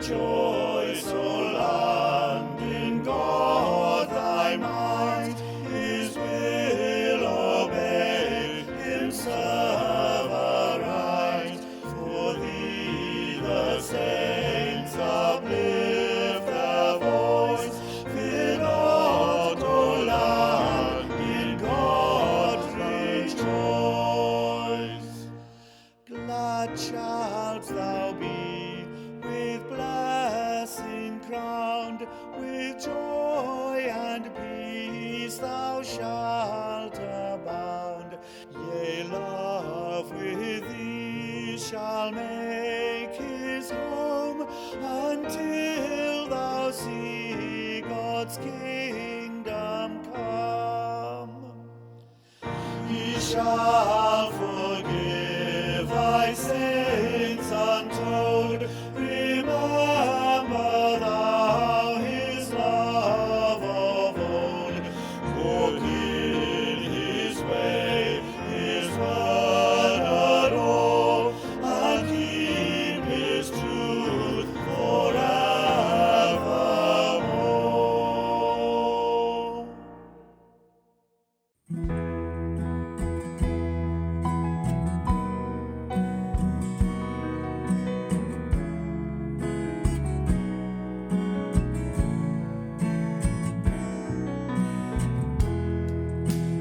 Rejoice, O land, in God thy might. His will obey, him serve aright. For thee the saints uplift their voice. Fear not, O land, in God rejoice. Glad shalt thou be, with blessing crowned, with joy and peace thou shalt abound. Yea, love with thee shall make his home, until thou see God's kingdom come. He shall forgive thy sins untold. Remember thou his love of old. Walk in his way, his word adore, and keep his truth forevermore.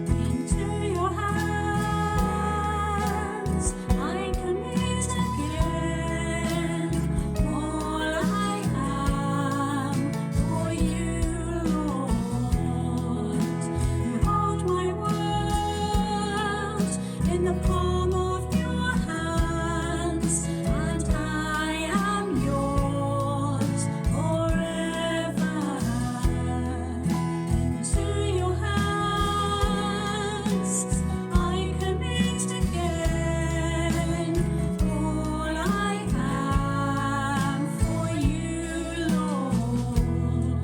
Into your hands I commit again all I am for you, Lord. You hold my world in the palm of your hands, and I am yours forever. Into your hands I commit again all I am for you, Lord.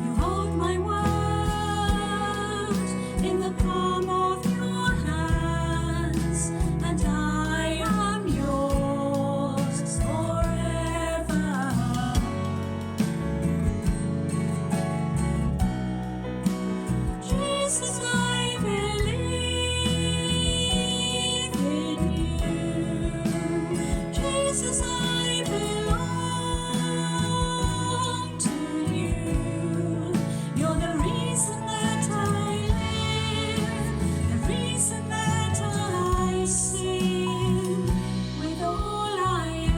You hold my world in the palm of your hands, and I am yours forever. Jesus, I believe in you. Jesus, I belong to you. You're the reason that I live, the reason that I sing with all I am.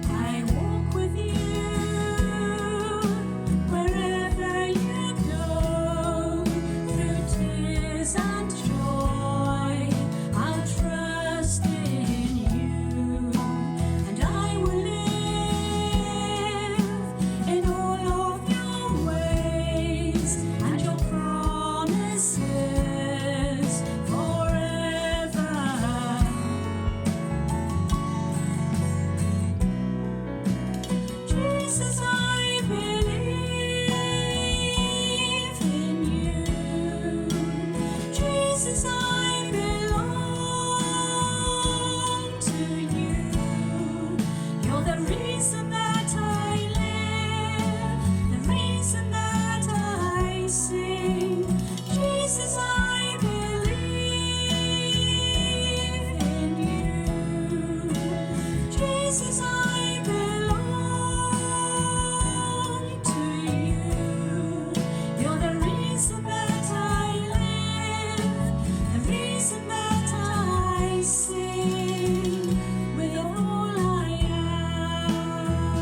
I walk with you wherever you go, through tears and joy. I'll trust in you, and I will live in all of your ways and your promises forever. Jesus, I believe in you. Jesus, I belong to you. You're the reason that I live, the reason that I sing. Jesus, I believe in you. Jesus, I belong to you. You're the reason that I live, the reason that I sing with all I am.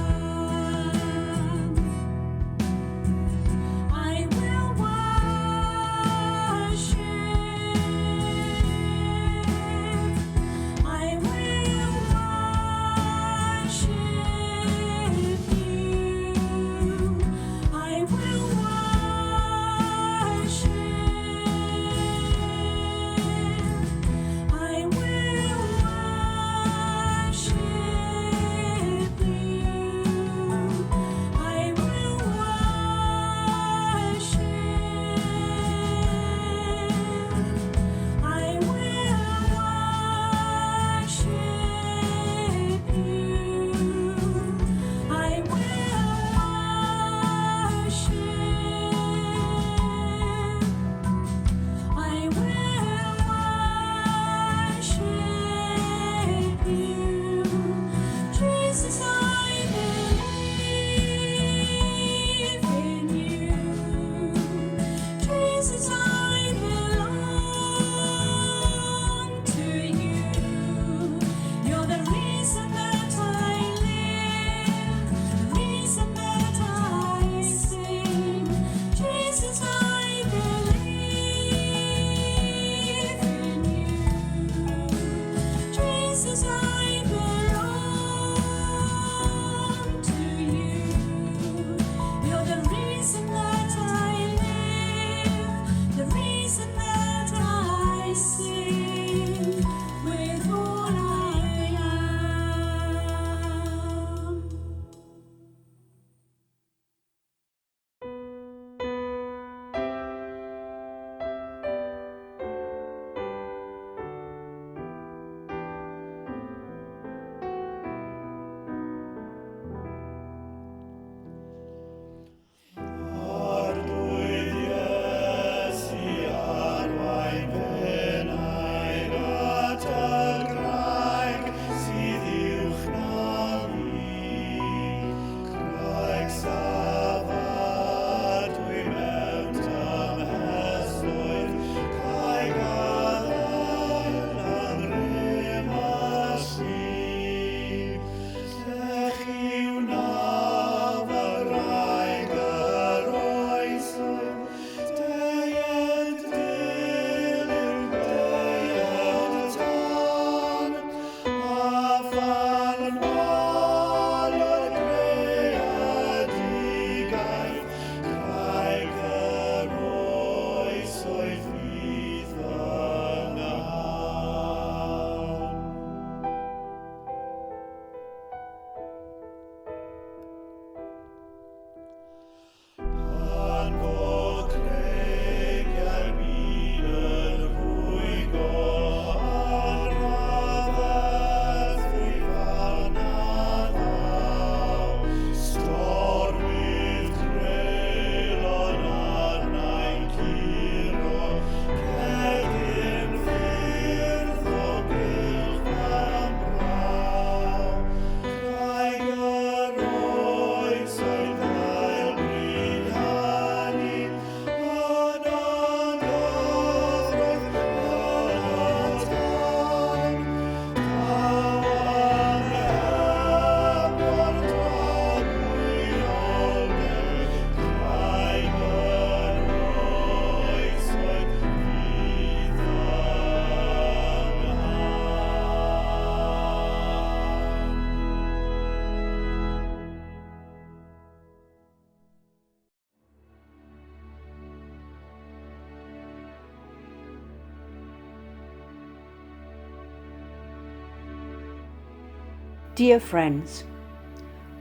Dear friends,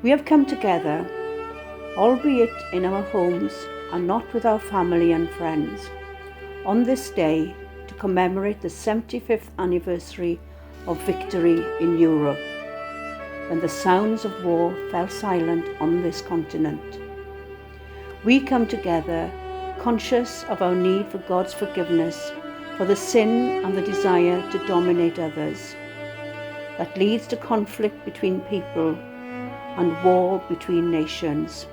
we have come together, albeit in our homes and not with our family and friends, on this day to commemorate the 75th anniversary of victory in Europe, when the sounds of war fell silent on this continent. We come together conscious of our need for God's forgiveness for the sin and the desire to dominate others that leads to conflict between people and war between nations.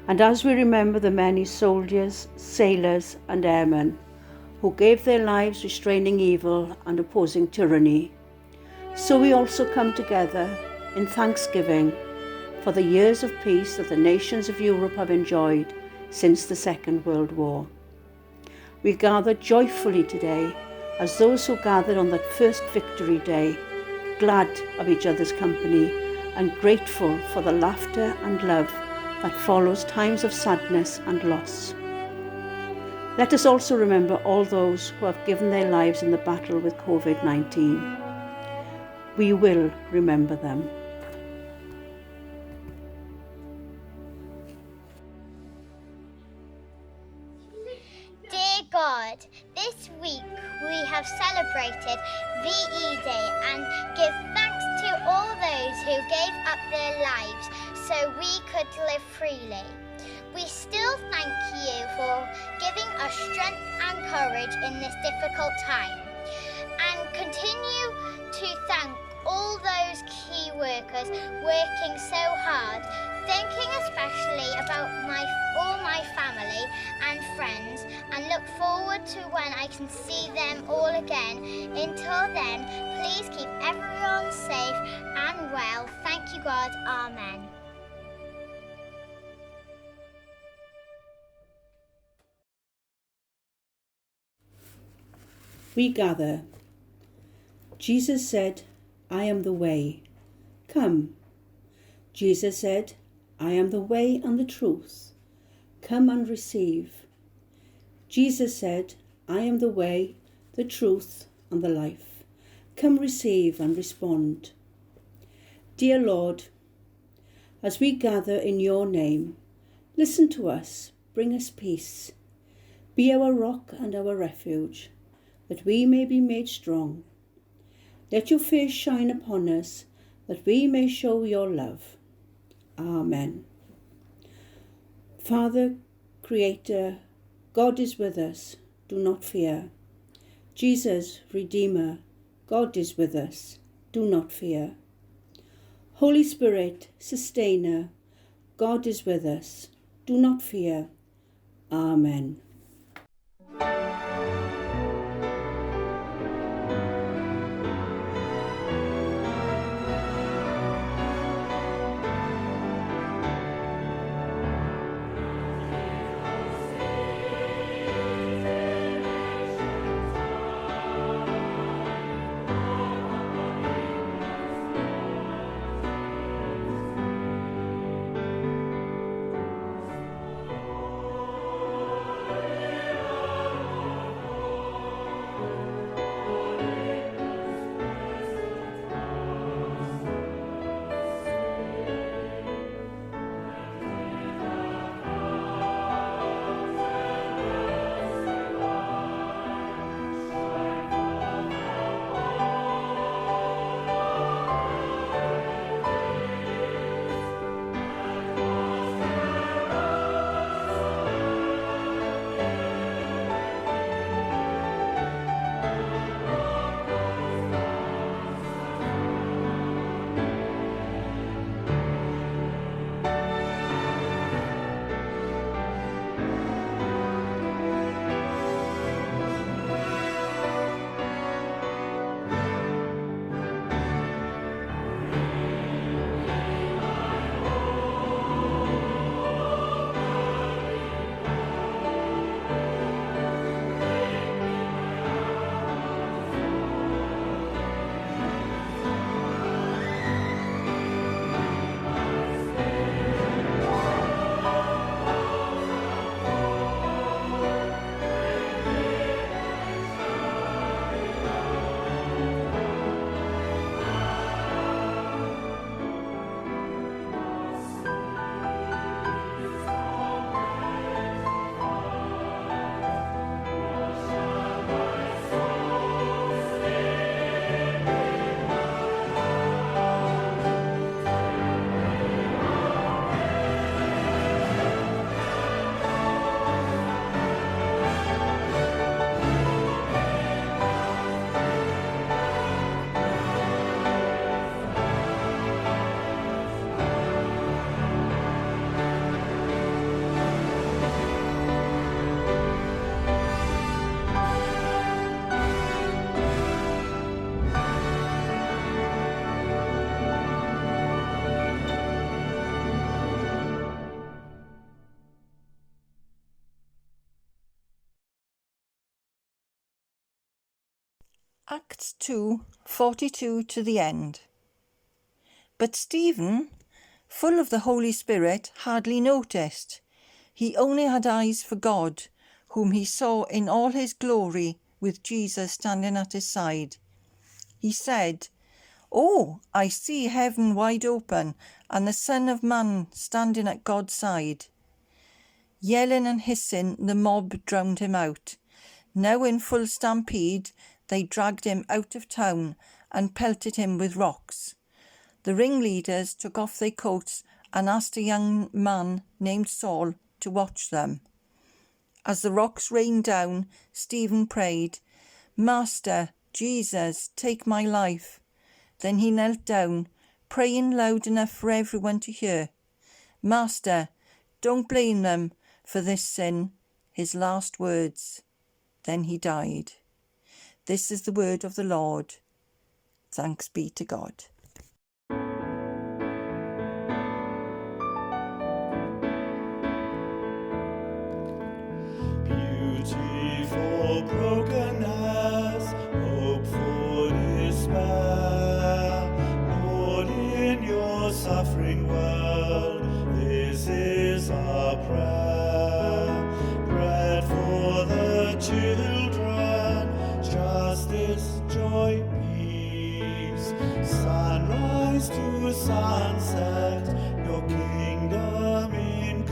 And as we remember the many soldiers, sailors and airmen who gave their lives restraining evil and opposing tyranny, so we also come together in thanksgiving for the years of peace that the nations of Europe have enjoyed since the Second World War. We gather joyfully today as those who gathered on that first victory day, glad of each other's company and grateful for the laughter and love that follows times of sadness and loss. Let us also remember all those who have given their lives in the battle with COVID-19. We will remember them. Dear God, this week we have celebrated VE Day and give thanks to all those who gave up their lives so we could live freely. We still thank you for giving us strength and courage in this difficult time, and continue to thank all those key workers working so hard, thinking especially about all my family and friends, and look forward to when I can see them all again. Until then, please keep everyone safe and well. Thank you, God. Amen. We gather. Jesus said, I am the way. Come. Jesus said, I am the way and the truth. Come and receive. Jesus said, I am the way, the truth and the life. Come receive and respond. Dear Lord, as we gather in your name, listen to us, bring us peace. Be our rock and our refuge, that we may be made strong. Let your face shine upon us, that we may show your love. Amen. Father, Creator, God is with us, do not fear. Jesus, Redeemer, God is with us, do not fear. Holy Spirit, Sustainer, God is with us, do not fear. Amen. Acts 2:42 to the end. But Stephen, full of the Holy Spirit, hardly noticed. He only had eyes for God, whom he saw in all his glory with Jesus standing at his side. He said, "Oh, I see heaven wide open and the Son of Man standing at God's side." Yelling and hissing, the mob drowned him out. Now in full stampede, they dragged him out of town and pelted him with rocks. The ringleaders took off their coats and asked a young man named Saul to watch them. As the rocks rained down, Stephen prayed, "Master, Jesus, take my life." Then he knelt down, praying loud enough for everyone to hear. "Master, don't blame them for this sin," his last words. Then he died. This is the word of the Lord. Thanks be to God. Beauty for brokenness, hope for despair. Lord, in your suffering world, this is our prayer. Bread for the children, justice, joy, peace. Sunrise to sunset, your kingdom increase.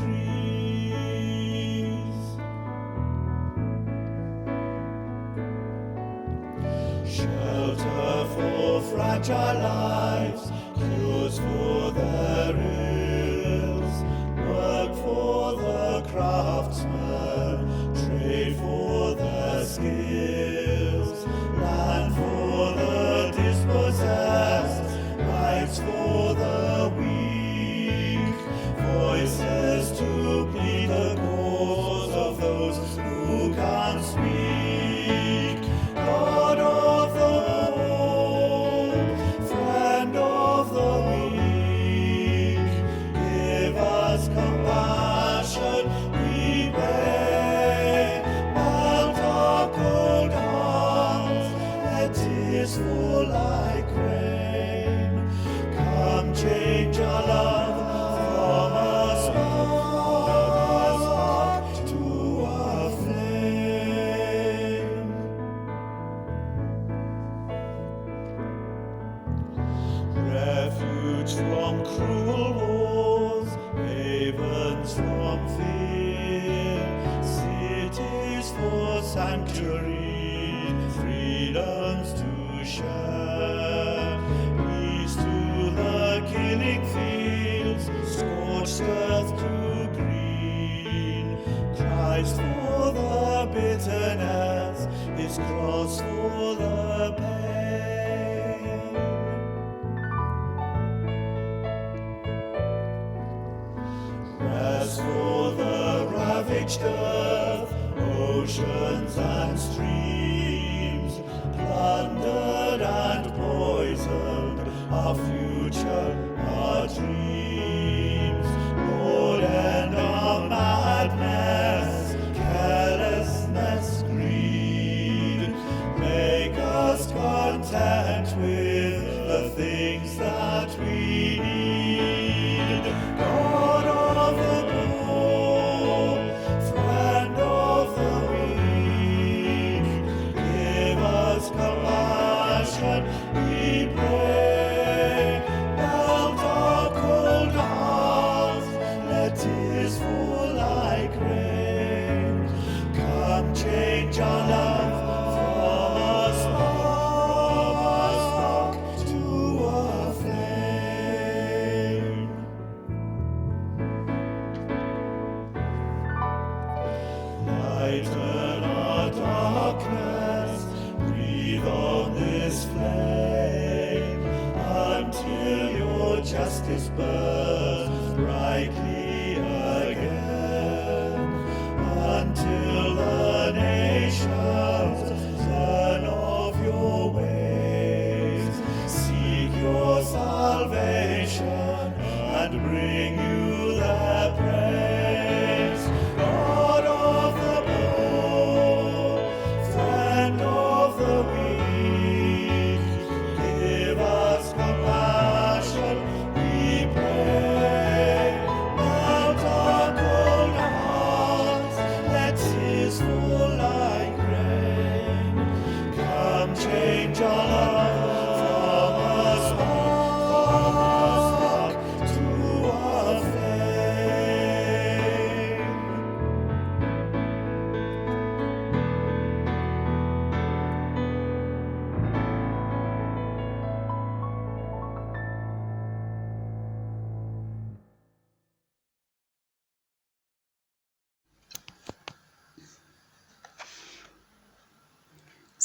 Shelter for fragile lives, cures for their ills. Work for the craftsmen, trade for their skills. Land for the dispossessed, rights for the weak. Voices to plead the cause of those who can't speak. God of the whole, friend of the weak, give us compassion, we pray. Melt our cold hearts, let tears fall like rain. Come change our love from a spark to a flame. Refuge from cruel wars, havens from fear, cities for sanctuary, freedoms to share. Peace to the killing fields, scorched earth to green. Christ for the bitterness, his cross for the pain. Rest for the ravaged earth, oceans and streams, plundered and poisoned, our future, our dreams. Lord, end our madness, carelessness, greed. Make us content with the things that we need. God of the poor, friend of the weak, give us compassion, we pray. Melt our cold hearts, let tears fall like rain. Come change our love from a spark to a flame. Lighten our darkness, breathe on this flame, until your justice burns brightly again, until the nations learn of your ways, seek your salvation, and bring you their praise. God of the poor, friend of the weak,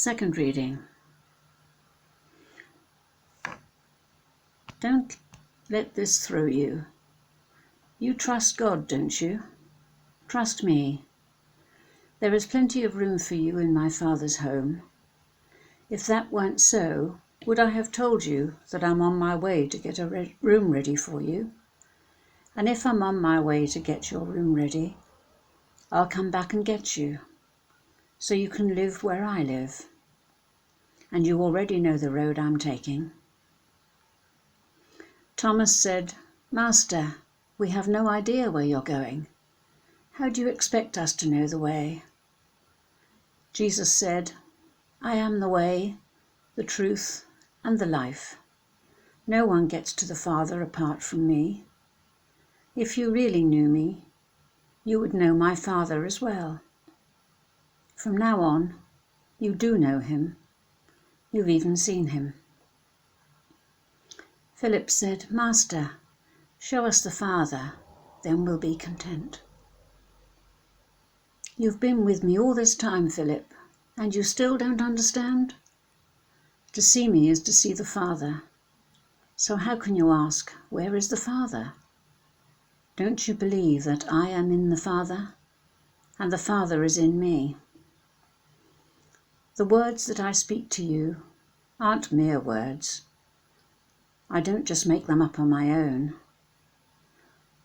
Second reading. Don't let this throw you. You trust God, don't you? Trust me. There is plenty of room for you in my Father's home. If that weren't so, would I have told you that I'm on my way to get a room ready for you? And if I'm on my way to get your room ready, I'll come back and get you, so you can live where I live. And you already know the road I'm taking. Thomas said, Master, we have no idea where you're going. How do you expect us to know the way? Jesus said, I am the way, the truth, and the life. No one gets to the Father apart from me. If you really knew me, you would know my Father as well. From now on, you do know him. You've even seen him. Philip said, Master, show us the Father, then we'll be content. You've been with me all this time, Philip, and you still don't understand? To see me is to see the Father. So how can you ask, where is the Father? Don't you believe that I am in the Father, and the Father is in me? The words that I speak to you aren't mere words. I don't just make them up on my own.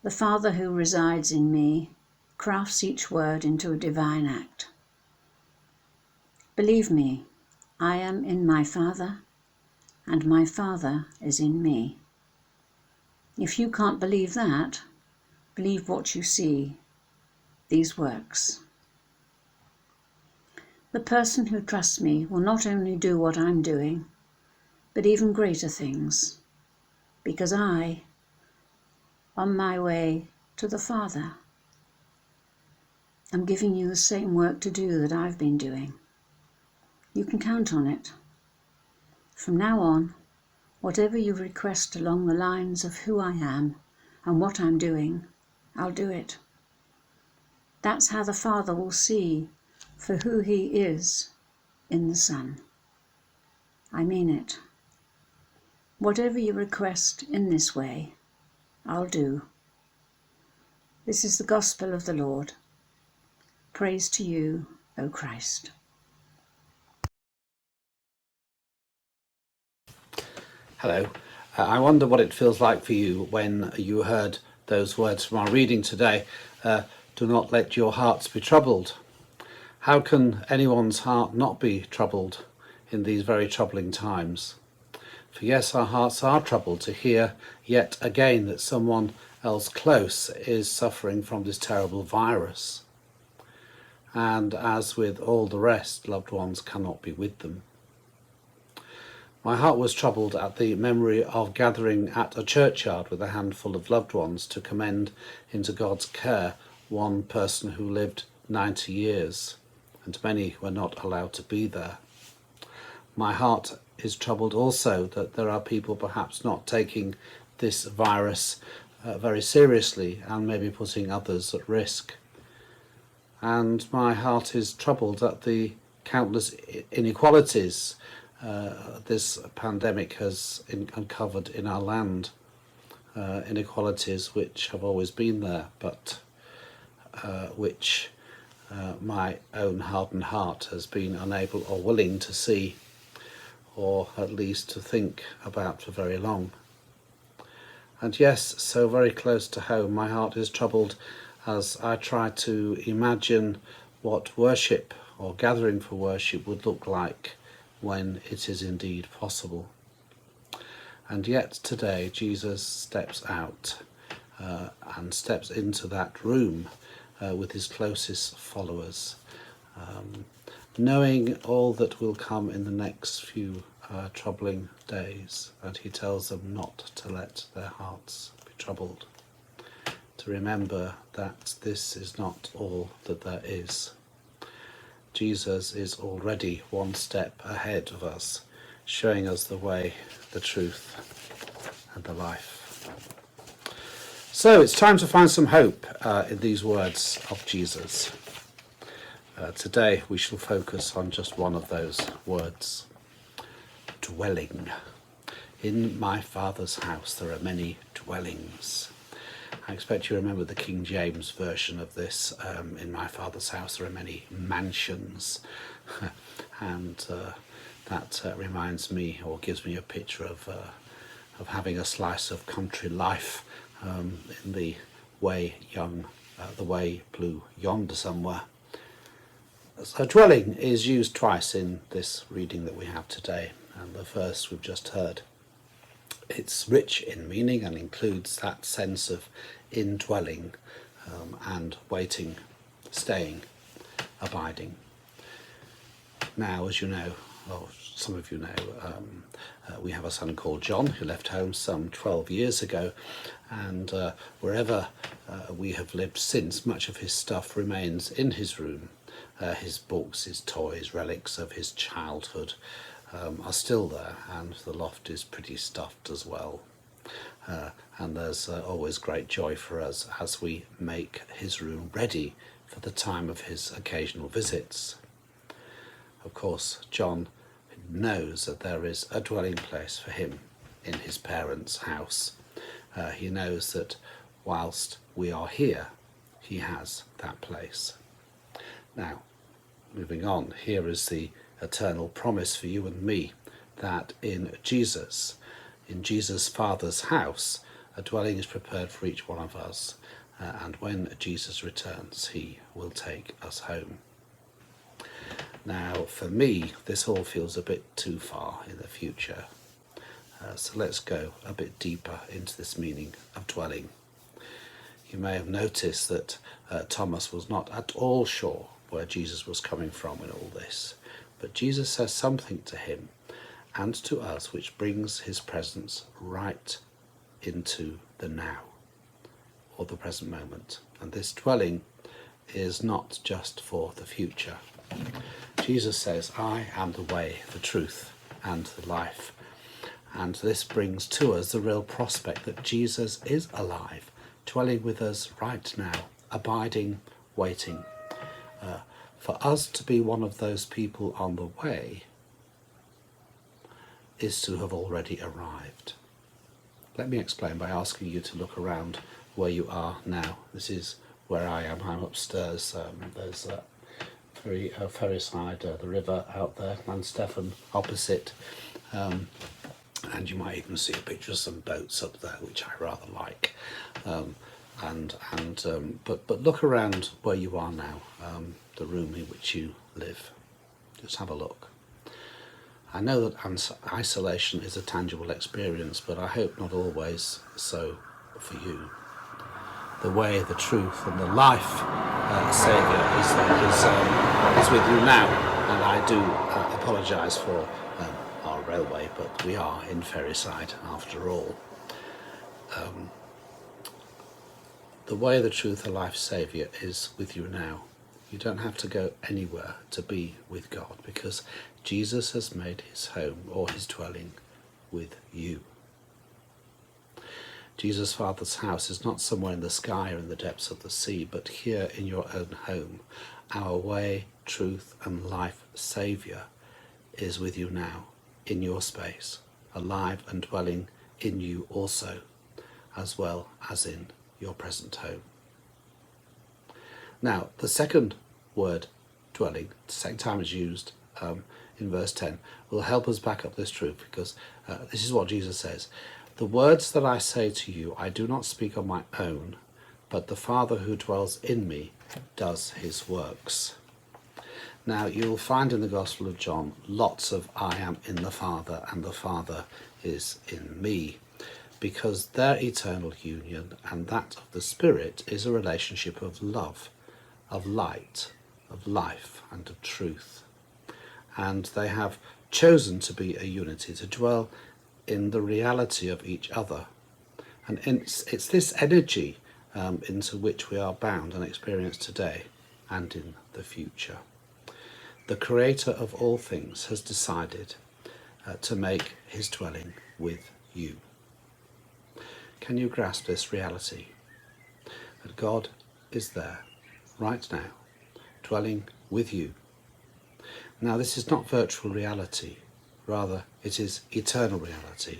The Father who resides in me crafts each word into a divine act. Believe me, I am in my Father, and my Father is in me. If you can't believe that, believe what you see, these works. The person who trusts me will not only do what I'm doing, but even greater things, because I, on my way to the Father, I'm giving you the same work to do that I've been doing. You can count on it. From now on, whatever you request along the lines of who I am and what I'm doing, I'll do it. That's how the Father will see for who he is in the Son. I mean it. Whatever you request in this way, I'll do. This is the gospel of the Lord. Praise to you, O Christ. Hello. I wonder what it feels like for you when you heard those words from our reading today. Do not let your hearts be troubled. How can anyone's heart not be troubled in these very troubling times? For yes, our hearts are troubled to hear yet again that someone else close is suffering from this terrible virus. And as with all the rest, loved ones cannot be with them. My heart was troubled at the memory of gathering at a churchyard with a handful of loved ones to commend into God's care one person who lived 90 years, and many were not allowed to be there. My heart is troubled also that there are people perhaps not taking this virus very seriously and maybe putting others at risk. And my heart is troubled at the countless inequalities this pandemic has uncovered in our land, inequalities which have always been there, but which my own hardened heart has been unable or willing to see, or at least to think about for very long. And yes, so very close to home, my heart is troubled as I try to imagine what worship or gathering for worship would look like when it is indeed possible. And yet today Jesus steps out and steps into that room with his closest followers, knowing all that will come in the next few troubling days, and he tells them not to let their hearts be troubled, to remember that this is not all that there is. Jesus is already one step ahead of us, showing us the way, the truth, and the life. So it's time to find some hope in these words of Jesus. Today we shall focus on just one of those words, dwelling. In my Father's house there are many dwellings. I expect you remember the King James version of this. In my Father's house there are many mansions. And that reminds me, or gives me a picture of having a slice of country life in the way blue yonder somewhere. So dwelling is used twice in this reading that we have today, and the first we've just heard. It's rich in meaning and includes that sense of indwelling and waiting, staying, abiding. Now, as you know, or some of you know, we have a son called John who left home some 12 years ago, and wherever we have lived since, much of his stuff remains in his room. His books, his toys, relics of his childhood are still there, and the loft is pretty stuffed as well. And there's always great joy for us as we make his room ready for the time of his occasional visits. Of course, John knows that there is a dwelling place for him in his parents' house. He knows that whilst we are here, he has that place. Now, moving on, here is the eternal promise for you and me, that in Jesus' Father's house, a dwelling is prepared for each one of us, and when Jesus returns, he will take us home. Now, for me, this all feels a bit too far in the future, so let's go a bit deeper into this meaning of dwelling. You may have noticed that Thomas was not at all sure where Jesus was coming from in all this, but Jesus says something to him and to us which brings his presence right into the now, or the present moment. And this dwelling is not just for the future. Jesus says, I am the way, the truth, and the life. And this brings to us the real prospect that Jesus is alive, dwelling with us right now, abiding, waiting. For us to be one of those people on the way is to have already arrived. Let me explain by asking you to look around where you are now. This is where I am. I'm upstairs. There's ferry side, the river out there, Llanstefan opposite, and you might even see a picture of some boats up there, which I rather like. But look around where you are now, the room in which you live. Just have a look. I know that isolation is a tangible experience, but I hope not always so for you. The way, the truth, and the life, Saviour is with you now. And I do apologise for our railway, but we are in Ferryside after all. The way, the truth, the life, Saviour is with you now. You don't have to go anywhere to be with God, because Jesus has made his home, or his dwelling, with you. Jesus' Father's house is not somewhere in the sky or in the depths of the sea, but here in your own home. Our way, truth, and life Saviour is with you now, in your space, alive and dwelling in you also, as well as in your present home. Now, the second word, dwelling, the second time it's used in verse 10, will help us back up this truth, because this is what Jesus says. The words that I say to you, I do not speak on my own, but the Father who dwells in me does his works. Now, you'll find in the Gospel of John lots of I am in the Father and the Father is in me, because their eternal union and that of the Spirit is a relationship of love, of light, of life, and of truth. And they have chosen to be a unity, to dwell in the reality of each other. And it's this energy into which we are bound and experience today and in the future. The Creator of all things has decided to make his dwelling with you. Can you grasp this reality? That God is there right now, dwelling with you. Now, this is not virtual reality, rather it is eternal reality.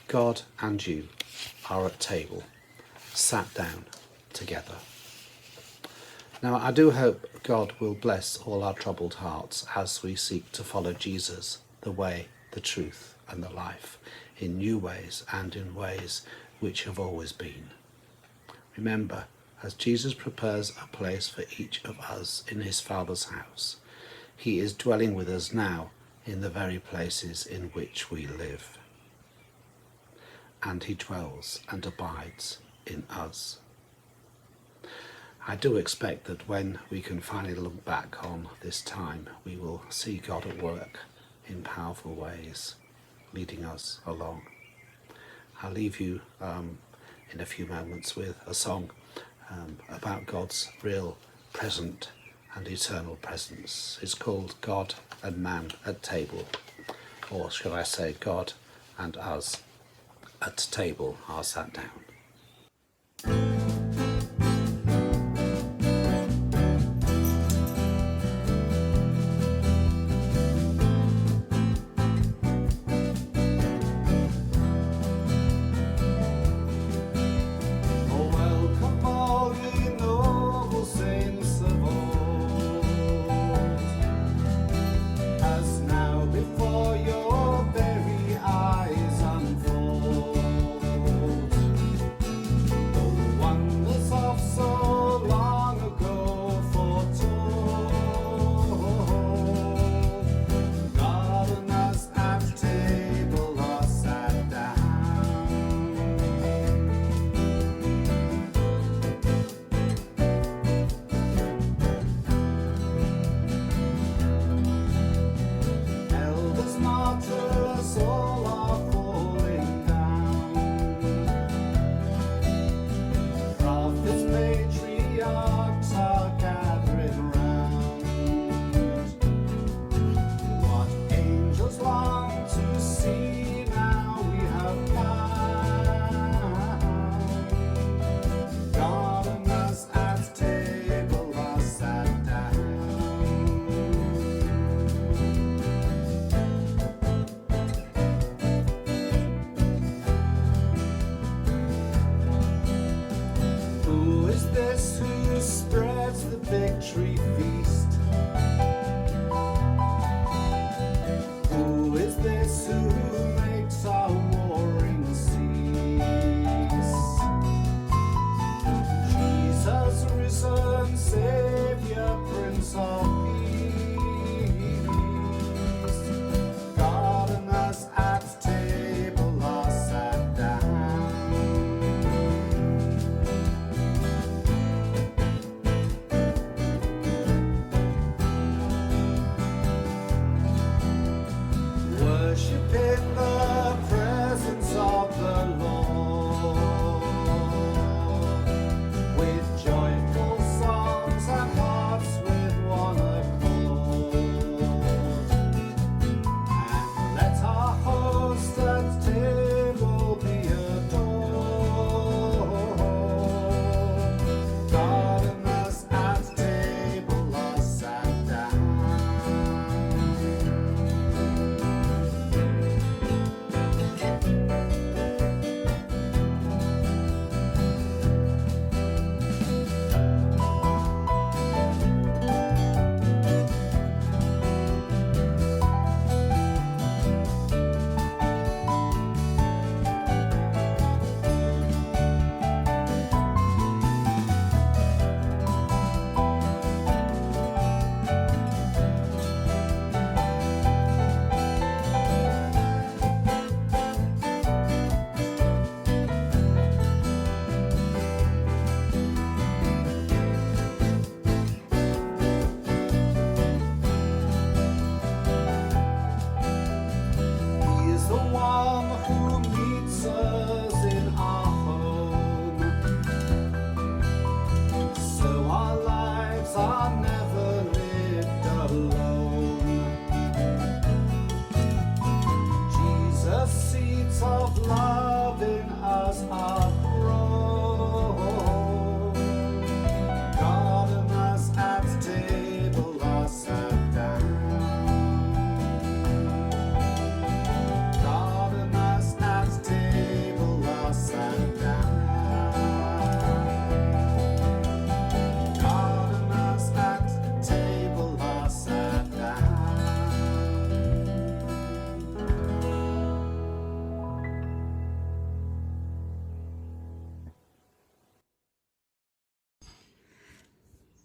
God and you are at table, sat down together. Now, I do hope God will bless all our troubled hearts as we seek to follow Jesus, the way, the truth and the life, in new ways and in ways which have always been. Remember, as Jesus prepares a place for each of us in his Father's house, he is dwelling with us now in the very places in which we live. And he dwells and abides in us. I do expect that when we can finally look back on this time, we will see God at work in powerful ways, leading us along. I'll leave you in a few moments with a song about God's real present and eternal presence. It's called God and Man at Table, or should I say God and Us at Table are sat down.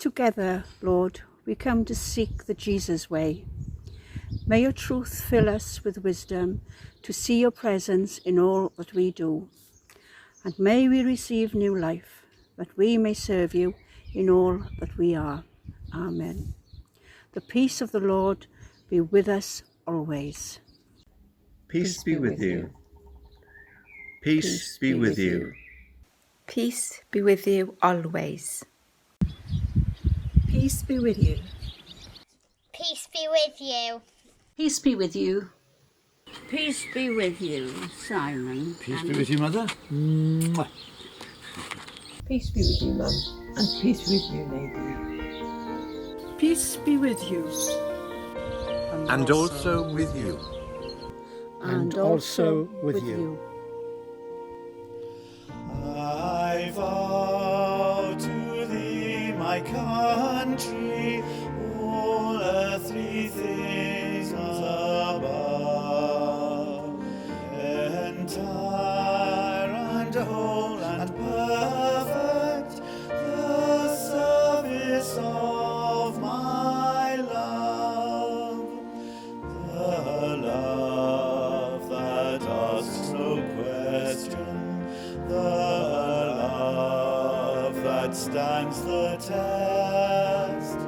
Together, Lord, we come to seek the Jesus way. May your truth fill us with wisdom to see your presence in all that we do. And may we receive new life, that we may serve you in all that we are. Amen. The peace of the Lord be with us always. Peace be with you. Peace be with you. Peace be with you always. Peace be with you. Peace be with you. Peace be with you. Peace be with you, Simon. Peace be with you, Mother. Mwah. Peace be with you, Mum. And peace with you, Lady. Peace be with you. And also with you. And also with you. I vow to thee, my country, all earthly things above, entire and whole and perfect, the service of my love, the love that asks no question, the love that stands the test,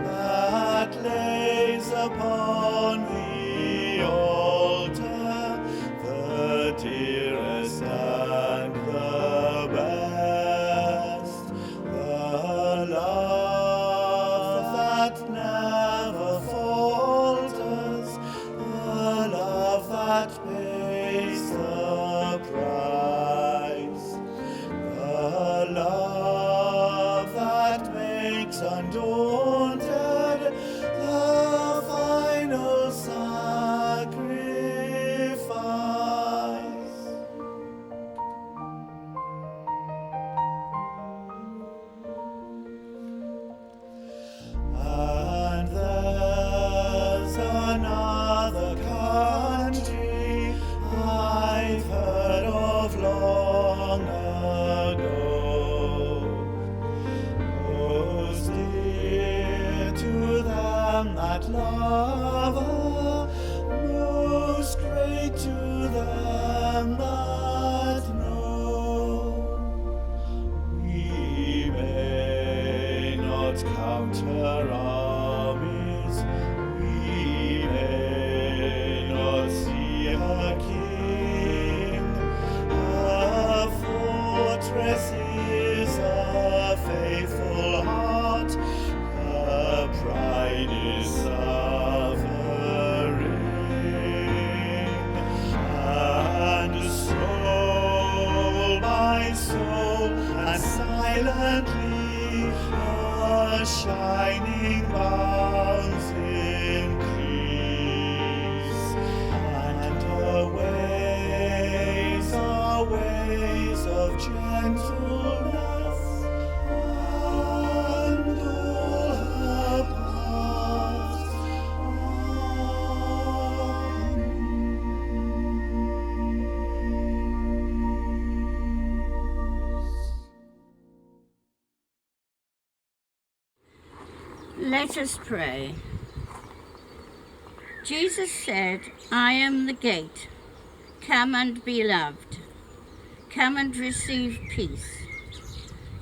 that lays upon the altar the dearest and the best, the love that never falters, the love that pays the price, the love that makes undaunted the final sacrifice. And there's another country I've heard of long ago, most dear to them that love her, most great to them that know. We may not count her armies, we may not see her king, her fortress is a faithful heart, her pride is suffering, and soul by soul, and silently her shining bounds increase, and her ways are ways of gentleness, and all her paths Let us pray. Jesus said, I am the gate. Come and be loved. Come and receive peace.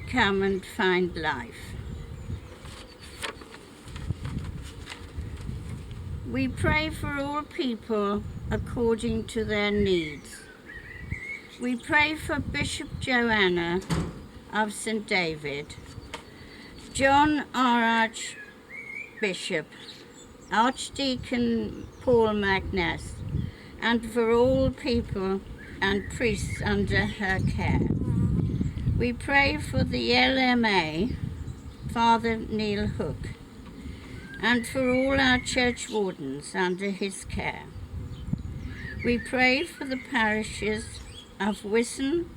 Come and find life. We pray for all people according to their needs. We pray for Bishop Joanna of St. David, John, our Archbishop, Archdeacon Paul Magnus, and for all people and priests under her care. We pray for the LMA, Father Neil Hook, and for all our church wardens under his care. We pray for the parishes of Wisson,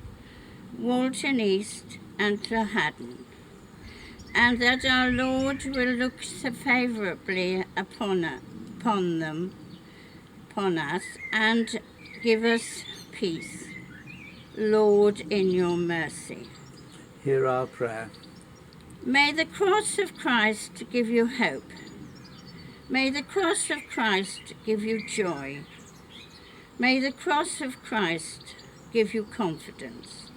Walton East and Llhaden, and that our Lord will look so favourably upon us, and give us peace. Lord, in your mercy. Hear our prayer. May the cross of Christ give you hope. May the cross of Christ give you joy. May the cross of Christ give you confidence.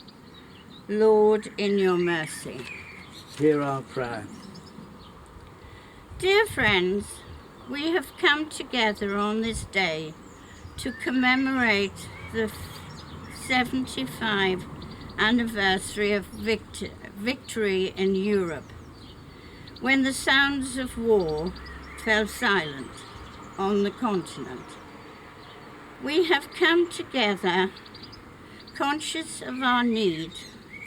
Lord, in your mercy. Hear our prayer. Dear friends, we have come together on this day to commemorate the 75th anniversary of victory in Europe, when the sounds of war fell silent on the continent. We have come together conscious of our need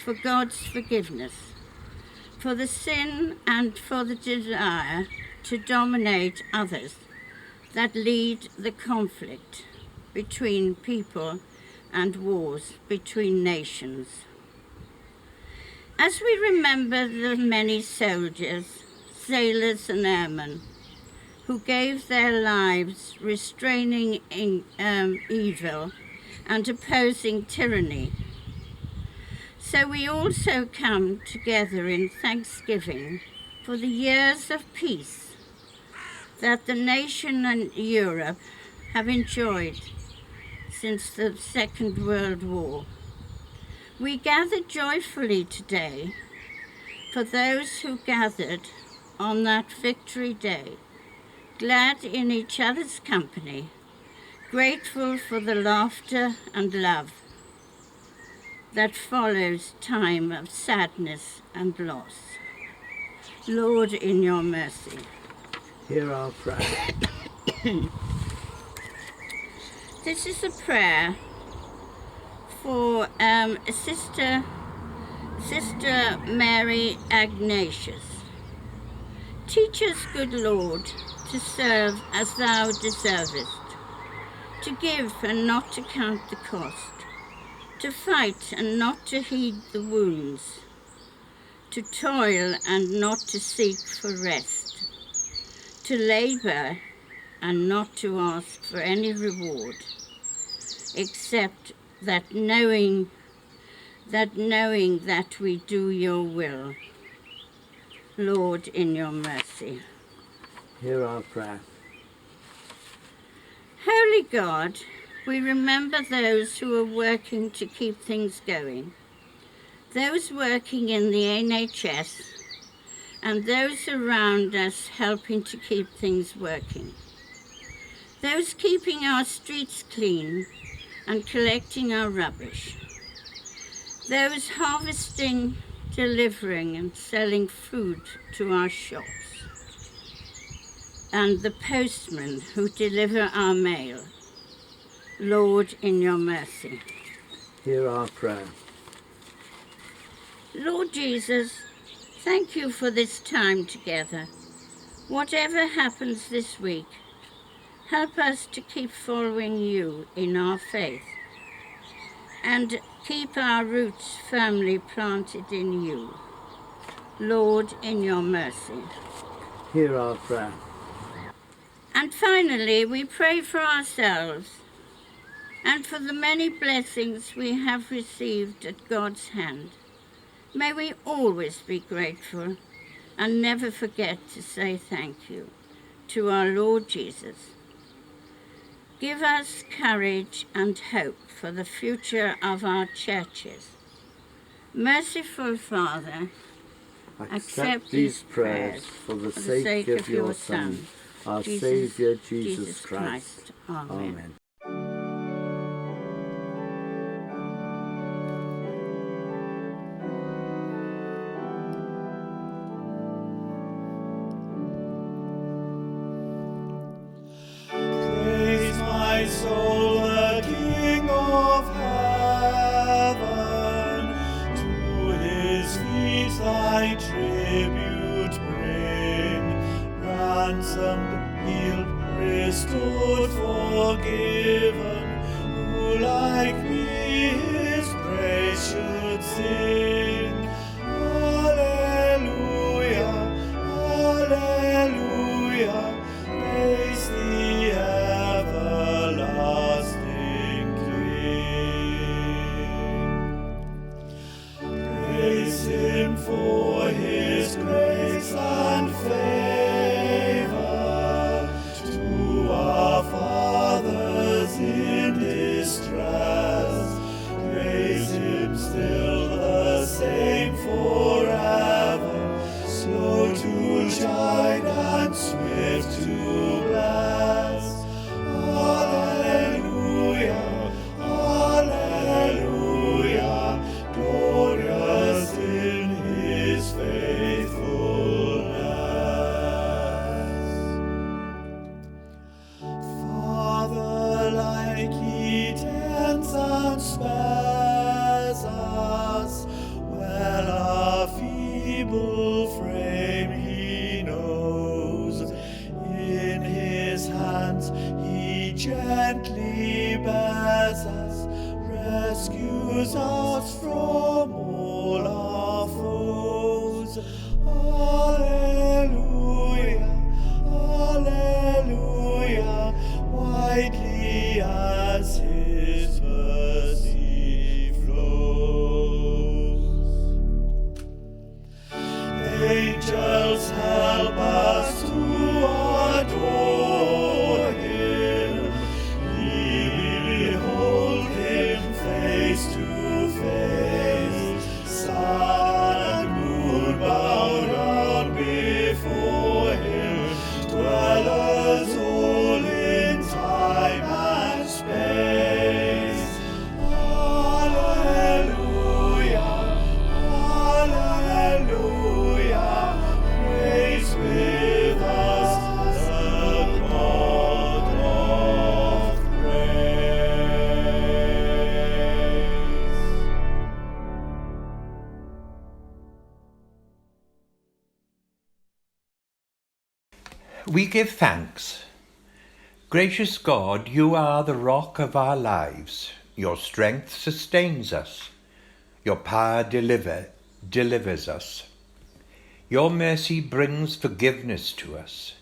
for God's forgiveness, for the sin and for the desire to dominate others that lead the conflict between people and wars between nations. As we remember the many soldiers, sailors and airmen who gave their lives restraining evil and opposing tyranny, so we also come together in thanksgiving for the years of peace that the nation and Europe have enjoyed since the Second World War. We gather joyfully today for those who gathered on that victory day, glad in each other's company, grateful for the laughter and love that follows time of sadness and loss. Lord, in your mercy. Hear our prayer. This is a prayer for Sister Mary Ignatius. Teach us, good Lord, to serve as thou deservest, to give and not to count the cost, to fight and not to heed the wounds, to toil and not to seek for rest, to labour and not to ask for any reward, except that knowing that we do your will. Lord, in your mercy. Hear our prayer. Holy God, we remember those who are working to keep things going, those working in the NHS, and those around us helping to keep things working, those keeping our streets clean and collecting our rubbish, those harvesting, delivering and selling food to our shops, and the postmen who deliver our mail. Lord, in your mercy. Hear our prayer. Lord Jesus, thank you for this time together. Whatever happens this week, help us to keep following you in our faith and keep our roots firmly planted in you. Lord, in your mercy. Hear our prayer. And finally, we pray for ourselves and for the many blessings we have received at God's hand. May we always be grateful and never forget to say thank you to our Lord Jesus. Give us courage and hope for the future of our churches. Merciful Father, Accept these prayers for the sake of your Son, our Saviour Jesus Christ. Amen. Praise my soul, the King of heaven. To his feet thy tribute bring. Ransomed, healed, restored, forgiven. Who like me his praise should sing. Alleluia, alleluia. Praise the everlasting King. Praise him for his grace. delivers us from all our foes. Alleluia, alleluia, widely as his mercy flows. Angels help us to adore him. We behold him face to face. Sun and moon bow down before him. Dwellers all in time and space. Alleluia, alleluia, praise with us the God of praise. We give thanks. Gracious God, you are the rock of our lives. Your strength sustains us. Your power delivers us. Your mercy brings forgiveness to us.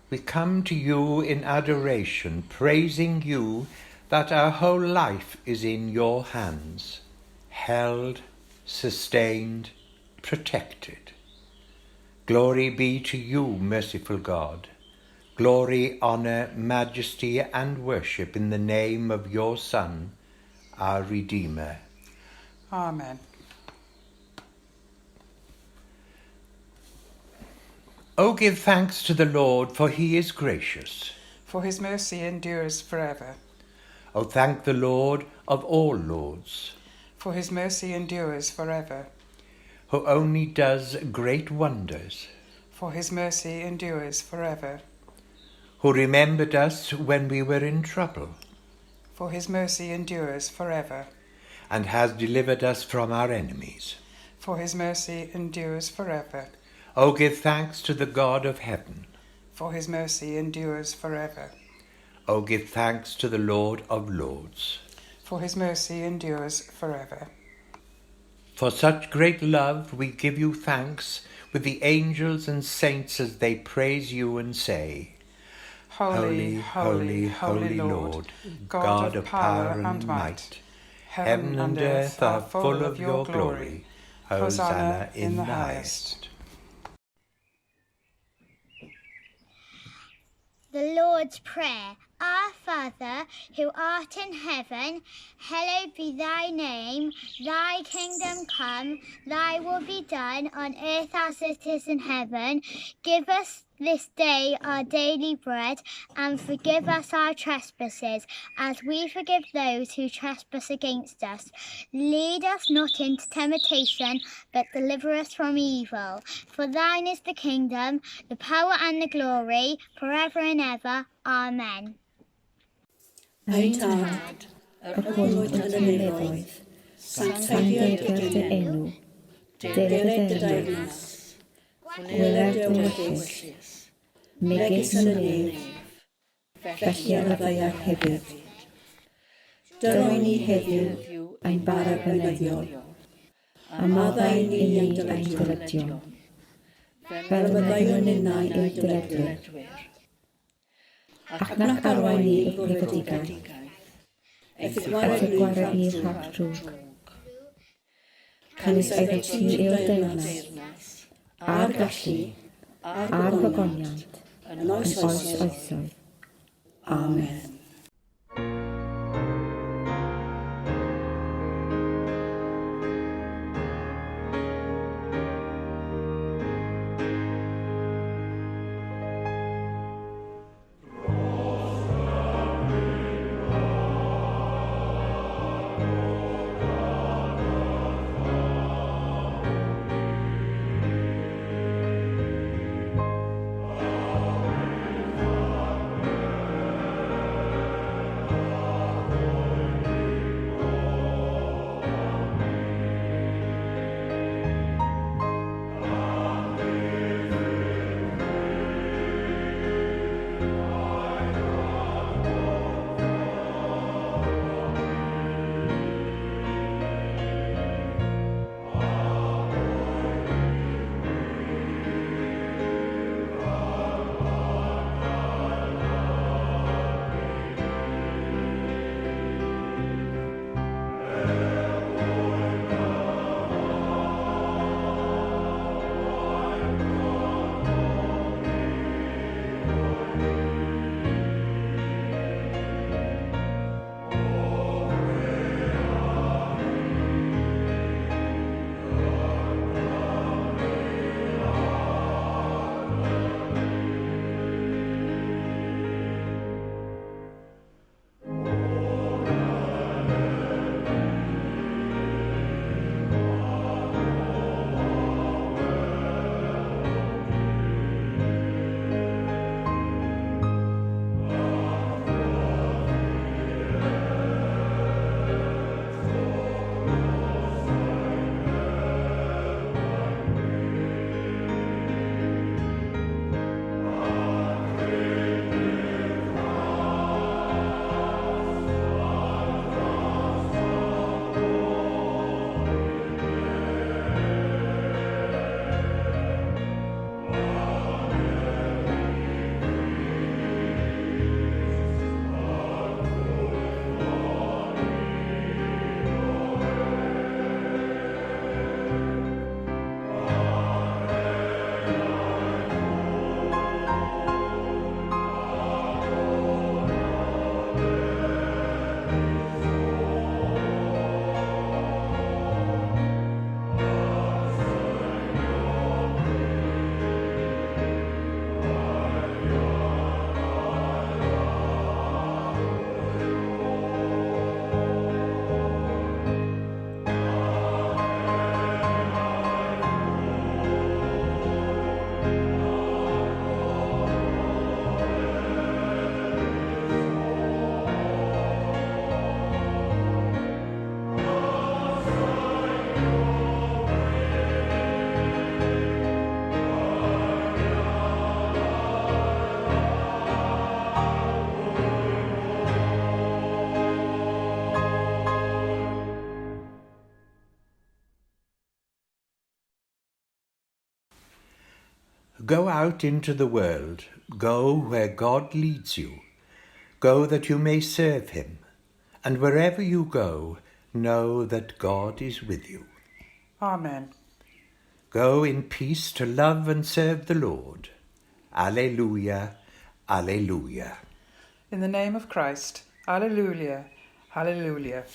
We come to you in adoration, praising you that our whole life is in your hands, held, sustained, protected. Glory be to you, merciful God. Glory, honour, majesty, and worship in the name of your Son, our Redeemer. Amen. O give thanks to the Lord, for he is gracious. For his mercy endures forever. O thank the Lord of all lords, For his mercy endures forever. who only does great wonders, For his mercy endures forever. who remembered us when we were in trouble, For his mercy endures forever. and has delivered us from our enemies. For his mercy endures forever. O give thanks to the God of heaven. For his mercy endures forever. O give thanks to the Lord of lords. For his mercy endures forever. For such great love we give you thanks with the angels and saints as they praise you and say, Holy, holy, holy Lord, God of power and might. Heaven and earth are full of your glory. Hosanna in the highest. The Lord's Prayer. Our Father, who art in heaven, hallowed be thy name. Thy kingdom come, thy will be done on earth as it is in heaven. Give us this day our daily bread, and forgive us our trespasses, as we forgive those who trespass against us. Lead us not into temptation, but deliver us from evil. For thine is the kingdom, the power and the glory, forever and ever. Amen. Ein tad, yr hwnnw yn y nefoedd, sanctaidd dy enw, dered dy daenas, gweled dy wyllys, megis yn y nef, felly ar y ddeiar hefyd. Dylwn ni heddiw ein bara bynyddiol, a maddau'n ni ein dyledio, fel fyddai'n unau i'w dyledwyr. Ac nac arwain ni y brifedigaeth, eith gwared ni rhag drwg. Cynnes oedd ti i'w deyrnas, a'r gallu, a'r gogoniant, yn oes oesoedd. Amen. Go out into the world. Go where God leads you. Go that you may serve him. And wherever you go, know that God is with you. Amen. Go in peace to love and serve the Lord. Alleluia, alleluia. In the name of Christ, alleluia, alleluia.